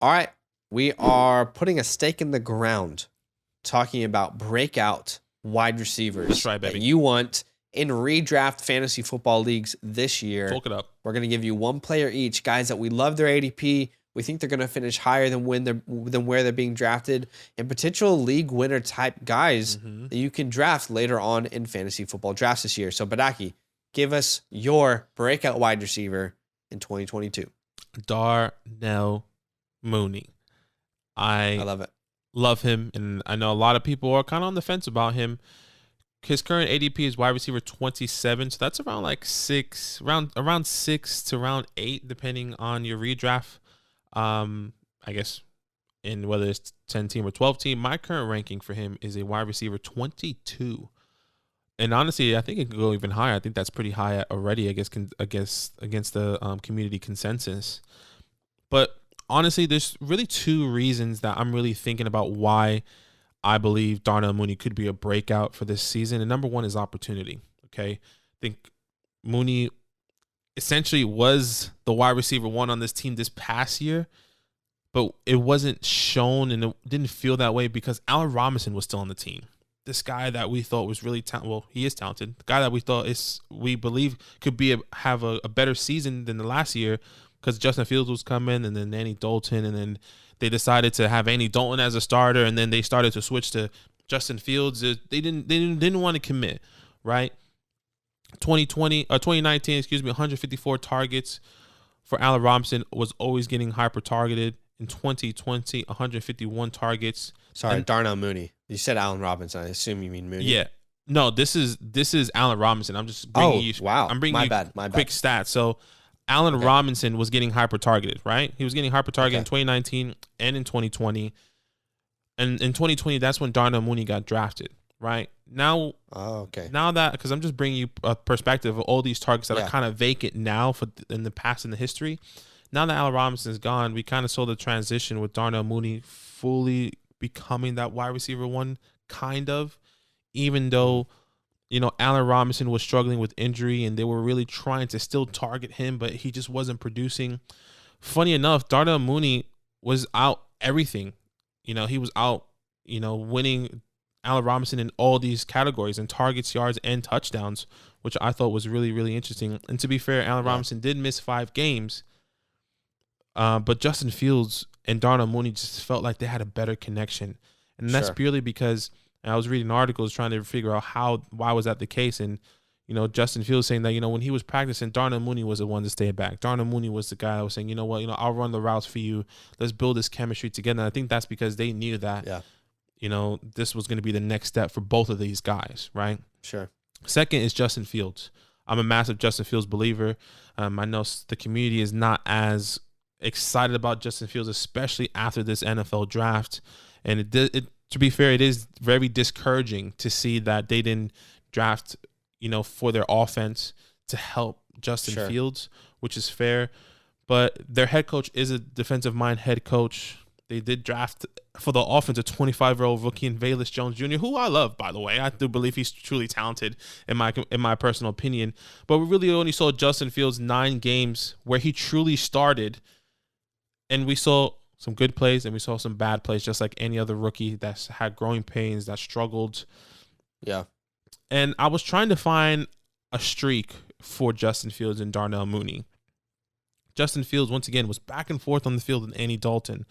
All right. We are putting a stake in the ground talking about breakout wide receivers. That's right, baby. That you want in redraft fantasy football leagues this year. Talk it up. We're going to give you one player each, guys that we love their ADP. We think they're going to finish higher than where they're being drafted, and potential league winner type guys that you can draft later on in fantasy football drafts this year. So Badake, give us your breakout wide receiver in 2022. Darnell Mooney. I love it. Love him, and I know a lot of people are kind of on the fence about him. His current ADP is wide receiver 27, so that's around like around 6 to around 8, depending on your redraft. I guess in whether it's 10 team or 12 team. My current ranking for him is a wide receiver 22. And honestly, I think it could go even higher. I think that's pretty high already, I guess, against the community consensus. But honestly, there's really two reasons that I'm really thinking about why I believe Darnell Mooney could be a breakout for this season. And number one is opportunity. Okay. I think Mooney essentially was the wide receiver one on this team this past year, but it wasn't shown and it didn't feel that way because Allen Robinson was still on the team. This guy that we thought was really talented. Well, he is talented. The guy that we believe could have a better season than the last year because Justin Fields was coming and then Andy Dalton, and then they decided to have Andy Dalton as a starter, and then they started to switch to Justin Fields. They didn't want to commit, right? 2019, 154 targets for Allen Robinson, was always getting hyper targeted. In 2020, 151 targets. Sorry, Darnell Mooney. You said Allen Robinson. I assume you mean Mooney. Yeah. No, this is Allen Robinson. I'm just bringing you. Wow. I'm bringing my you bad. quick stats. So Allen Robinson was getting hyper targeted, right? He was getting hyper targeted in 2019 and in 2020. And in 2020, that's when Darnell Mooney got drafted, right? Now, now that, because I'm just bringing you a perspective of all these targets that are kind of vacant now in the past in the history. Now that Allen Robinson's gone, we kind of saw the transition with Darnell Mooney fully becoming that wide receiver one, kind of, even though, Allen Robinson was struggling with injury and they were really trying to still target him, but he just wasn't producing. Funny enough, Darnell Mooney was out everything. He was out, winning Allen Robinson in all these categories in targets, yards, and touchdowns, which I thought was really, really interesting. And to be fair, Allen Robinson did miss 5 games. But Justin Fields and Darnell Mooney just felt like they had a better connection. And that's purely because I was reading articles trying to figure out why was that the case. And, Justin Fields saying that, when he was practicing, Darnell Mooney was the one to stay back. Darnell Mooney was the guy that was saying, I'll run the routes for you. Let's build this chemistry together. And I think that's because they knew that, this was going to be the next step for both of these guys, right? Sure. Second is Justin Fields. I'm a massive Justin Fields believer. I know the community is not as excited about Justin Fields, especially after this NFL draft. And to be fair, it is very discouraging to see that they didn't draft, for their offense to help Justin Fields, which is fair. But their head coach is a defensive mind head coach. They did draft for the offense a 25-year-old rookie in Velus Jones Jr., who I love, by the way. I do believe he's truly talented in my personal opinion. But we really only saw Justin Fields 9 games where he truly started. And we saw some good plays and we saw some bad plays, just like any other rookie that's had growing pains, that struggled. Yeah. And I was trying to find a streak for Justin Fields and Darnell Mooney. Justin Fields, once again, was back and forth on the field with Andy Dalton.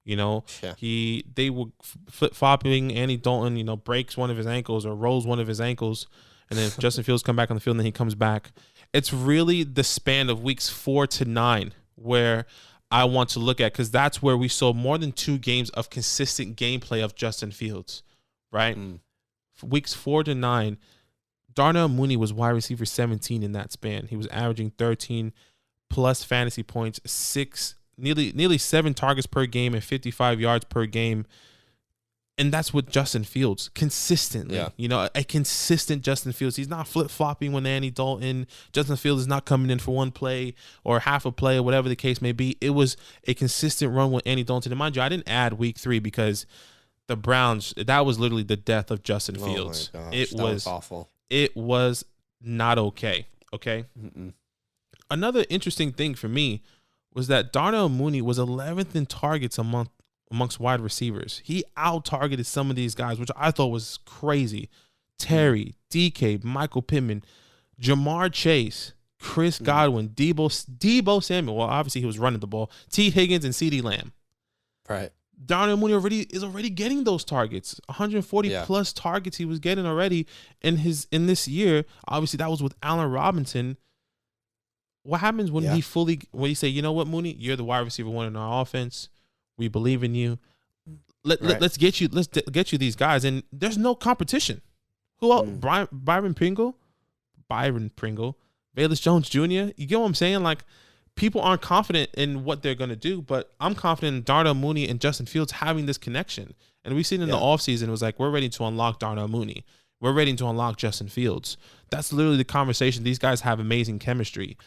They were flip-flopping. Andy Dalton, breaks one of his ankles or rolls one of his ankles. And then Justin Fields come back on the field and then he comes back. It's really the span of weeks 4 to 9 where I want to look at, because that's where we saw more than 2 games of consistent gameplay of Justin Fields, right? Weeks 4 to 9, Darnell Mooney was wide receiver 17 in that span. He was averaging 13 plus fantasy points, nearly 7 targets per game and 55 yards per game. And that's with Justin Fields consistently. A consistent Justin Fields. He's not flip-flopping when Andy Dalton. Justin Fields is not coming in for one play or half a play or whatever the case may be. It was a consistent run with Andy Dalton. And mind you, I didn't add week 3 because the Browns, that was literally the death of Justin Fields. Oh my gosh, that was awful. It was not okay. Okay. Mm-mm. Another interesting thing for me was that Darnell Mooney was 11th in targets amongst wide receivers. He out-targeted some of these guys, which I thought was crazy. Terry, DK, Michael Pittman, Jamar Chase, Chris Godwin, Debo Samuel. Well, obviously he was running the ball. T. Higgins and CeeDee Lamb. Right. Darnell Mooney is already getting those targets. 140 plus targets he was getting already in this year. Obviously, that was with Allen Robinson. What happens when when you say, you know what, Mooney, you're the wide receiver one in our offense. We believe in you. Let's get you these guys, and there's no competition. Who else? Byron Pringle, Bayless Jones Jr. You get what I'm saying? Like, people aren't confident in what they're gonna do, but I'm confident in Darnell Mooney and Justin Fields having this connection. And we've seen in the offseason, it was like, we're ready to unlock Darnell Mooney. We're ready to unlock Justin Fields. That's literally the conversation. These guys have amazing chemistry.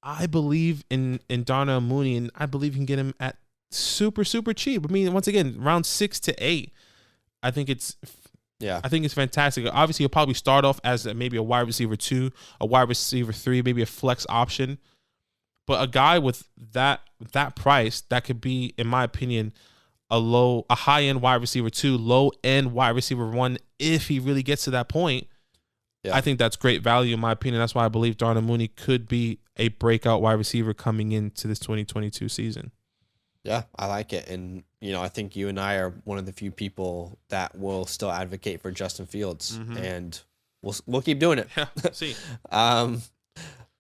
I believe in Darnell Mooney, and I believe you can get him at super, super cheap. I mean, once again, around 6 to 8. I think it's fantastic. Obviously, he'll probably start off as maybe a wide receiver 2, a wide receiver 3, maybe a flex option. But a guy with that price, that could be, in my opinion, a high-end wide receiver 2, low-end wide receiver 1, if he really gets to that point. Yeah. I think that's great value, in my opinion. That's why I believe Darnell Mooney could be a breakout wide receiver coming into this 2022 season. Yeah, I like it. And, I think you and I are one of the few people that will still advocate for Justin Fields. And we'll keep doing it. Yeah, see. All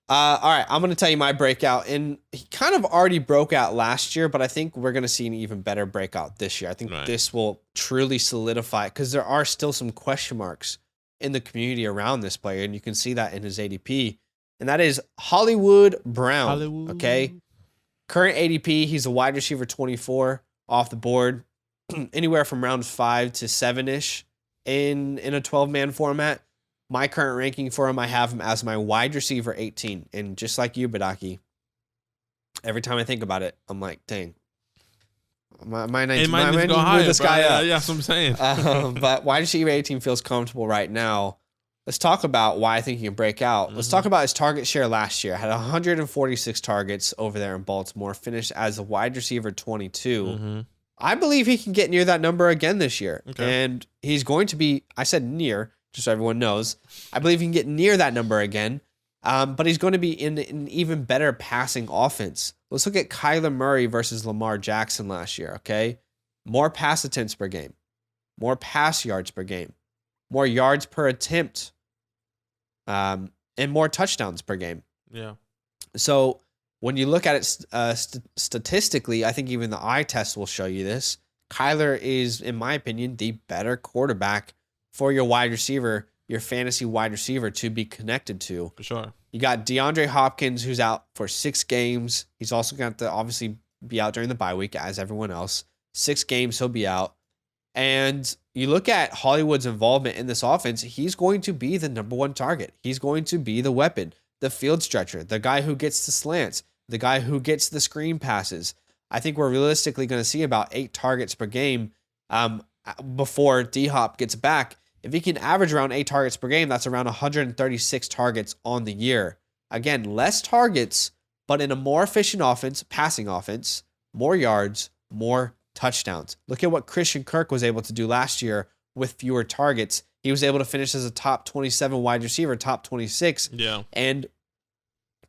right, I'm going to tell you my breakout. And he kind of already broke out last year, but I think we're going to see an even better breakout this year. I think this will truly solidify, because there are still some question marks in the community around this player, and you can see that in his ADP. And that is Hollywood Brown. Okay. Current ADP, he's a wide receiver 24 off the board, anywhere from round 5 to 7-ish in a 12-man format. My current ranking for him, I have him as my wide receiver 18. And just like you, Badake, every time I think about it, I'm like, dang, my 19 might need to move this guy up. Yeah, that's what I'm saying. But wide receiver 18 feels comfortable right now. Let's talk about why I think he can break out. Let's talk about his target share last year. Had 146 targets over there in Baltimore, finished as a wide receiver 22. I believe he can get near that number again this year. Okay. And he's going to be, I said near, just so everyone knows. I believe he can get near that number again. But he's going to be in an even better passing offense. Let's look at Kyler Murray versus Lamar Jackson last year, okay? More pass attempts per game, more pass yards per game, more yards per attempt, and more touchdowns per game. Yeah. So when you look at it statistically, I think even the eye test will show you this. Kyler is, in my opinion, the better quarterback for your wide receiver, your fantasy wide receiver to be connected to. For sure. You got DeAndre Hopkins, who's out for 6 games. He's also got to obviously be out during the bye week, as everyone else. 6 games, he'll be out. And you look at Hollywood's involvement in this offense, he's going to be the number 1 target. He's going to be the weapon, the field stretcher, the guy who gets the slants, the guy who gets the screen passes. I think we're realistically going to see about 8 targets per game before D-Hop gets back. If he can average around 8 targets per game, that's around 136 targets on the year. Again, less targets, but in a more efficient offense, passing offense, more yards, more touchdowns. Look at what Christian Kirk was able to do last year with fewer targets. He was able to finish as a top 27 wide receiver, top 26. Yeah. And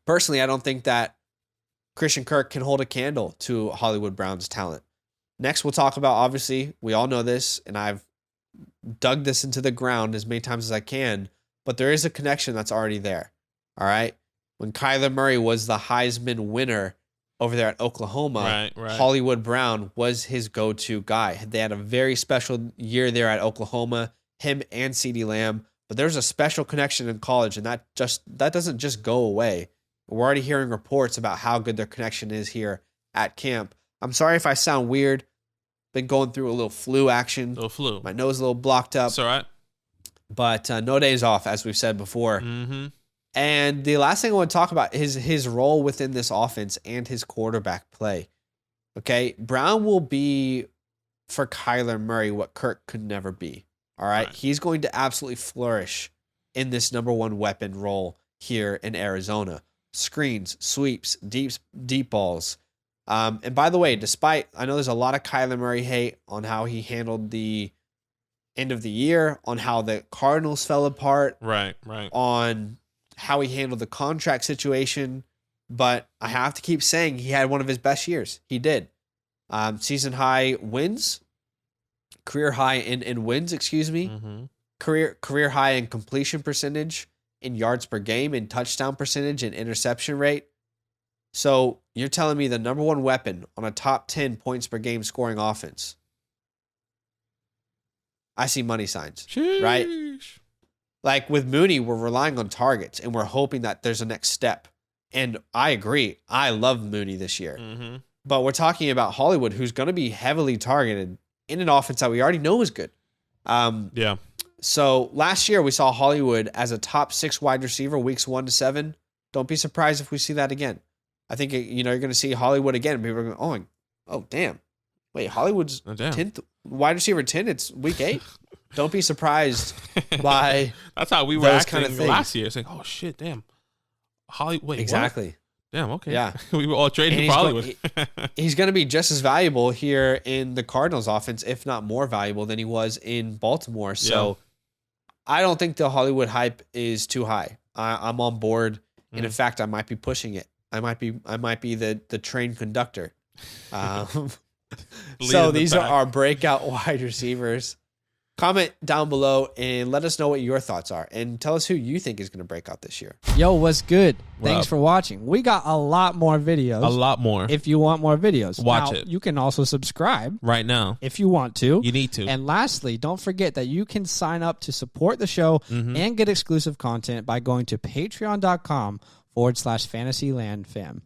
personally, I don't think that Christian Kirk can hold a candle to Hollywood Brown's talent. Next, we'll talk about, obviously, we all know this, and I've dug this into the ground as many times as I can, but there is a connection that's already there. All right. When Kyler Murray was the Heisman winner over there at Oklahoma, right. Hollywood Brown was his go-to guy. They had a very special year there at Oklahoma, him and CeeDee Lamb, but there's a special connection in college, and that doesn't just go away. We're already hearing reports about how good their connection is here at camp. I'm sorry if I sound weird. Been going through a little flu action. My nose is a little blocked up. It's all right. But no days off, as we've said before. And the last thing I want to talk about is his role within this offense and his quarterback play. Okay, Brown will be, for Kyler Murray, what Kirk could never be. All right? He's going to absolutely flourish in this number 1 weapon role here in Arizona. screens, sweeps, deep balls. And by the way, despite, I know there's a lot of Kyler Murray hate on how he handled the end of the year, on how the Cardinals fell apart, right, on how he handled the contract situation. But I have to keep saying he had one of his best years. He did. Season high wins, career high in wins, excuse me. Mm-hmm. Career high in completion percentage, in yards per game, in touchdown percentage, and interception rate. So you're telling me the number one weapon on a top 10 points per game scoring offense. I see money signs, Sheesh. right? Like with Mooney, we're relying on targets and we're hoping that there's a next step. And I agree. I love Mooney this year. Mm-hmm. But we're talking about Hollywood, who's going to be heavily targeted in an offense that we already know is good. Yeah. So last year we saw Hollywood as a top 6 wide receiver weeks 1 to 7. Don't be surprised if we see that again. I think you're going to see Hollywood again. People are going, oh damn. Wait, Hollywood's 10th wide receiver 10. It's week 8. Don't be surprised by that's how we were acting kind of last year. It's like, oh shit, damn. Hollywood. Wait, exactly. What? Damn. Okay. Yeah. We were all trading for Hollywood. He's going to be just as valuable here in the Cardinals offense, if not more valuable than he was in Baltimore. So I don't think the Hollywood hype is too high. I'm on board. And in fact, I might be pushing it. I might be the train conductor. So these are our breakout wide receivers. Comment down below and let us know what your thoughts are. And tell us who you think is going to break out this year. Yo, what's good? Thanks for watching. We got a lot more videos. A lot more. If you want more videos. Watch now, it. You can also subscribe. Right now. If you want to. You need to. And lastly, don't forget that you can sign up to support the show and get exclusive content by going to patreon.com/fantasylandfam.